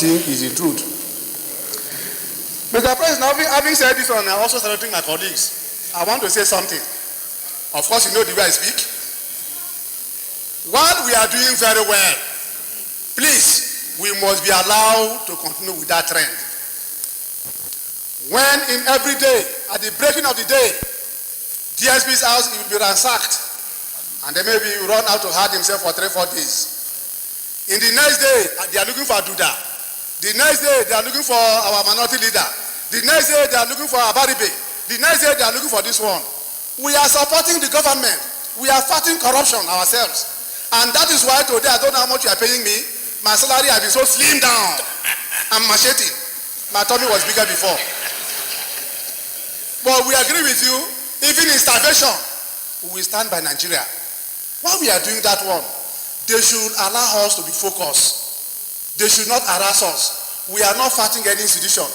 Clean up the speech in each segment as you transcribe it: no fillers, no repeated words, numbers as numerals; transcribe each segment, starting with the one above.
think is the truth. Mr. President, having said this one, I also saluting my colleagues. I want to say something. Of course, you know the way I speak. While we are doing very well, please, we must be allowed to continue with that trend. When in every day, at the breaking of the day, DSP's house will be ransacked, and then maybe he will run out to hide himself for 3-4 days. In the next day, they are looking for Duda. The next day, they are looking for our minority leader. The next day, they are looking for Abaribe. The next day, they are looking for this one. We are supporting the government. We are fighting corruption ourselves. And that is why today, I don't know how much you are paying me. My salary has been so slim down. I'm macheting. My tummy was bigger before. But we agree with you, even in starvation, we will stand by Nigeria. While we are doing that one, they should allow us to be focused. They should not harass us. We are not fighting any institution.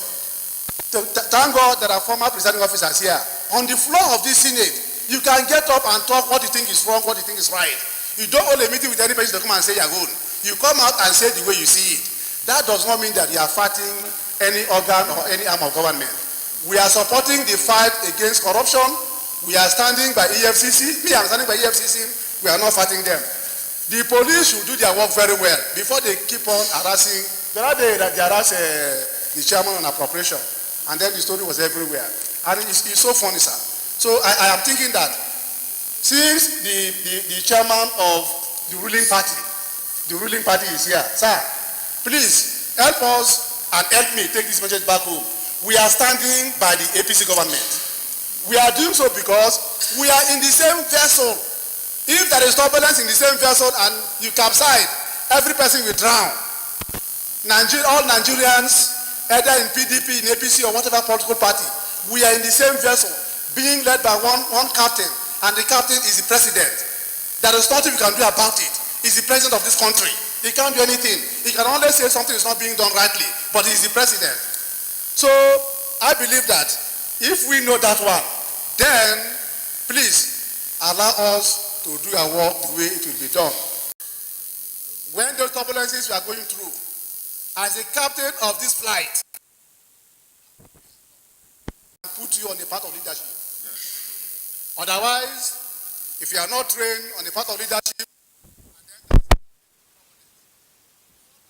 Thank God there are former presiding officers here. On the floor of this Senate, you can get up and talk what you think is wrong, what you think is right. You don't hold a meeting with any person to come and say you're good. You come out and say the way you see it. That does not mean that you are fighting any organ or any arm of government. We are supporting the fight against corruption. We are standing by EFCC. Me, I'm standing by EFCC. We are not fighting them. The police should do their work very well before they keep on harassing. The other day that they harassed the chairman on appropriation, and then the story was everywhere. And it's so funny, sir. So I am thinking that since the chairman of the ruling party is here, sir, please help us and help me take this message back home. We are standing by the APC government. We are doing so because we are in the same vessel. If there is turbulence in the same vessel and you capsize, every person will drown. All Nigerians, either in PDP, in APC, or whatever political party, we are in the same vessel, being led by one captain, and the captain is the president. There is nothing we can do about it. He's the president of this country. He can't do anything. He can only say something is not being done rightly, but he's the president. So I believe that if we know that one, then please allow us to do our work the way it will be done. When those turbulences we are going through, as a captain of this flight, put you on the path of leadership. Yes. Otherwise, if you are not trained on the path of leadership,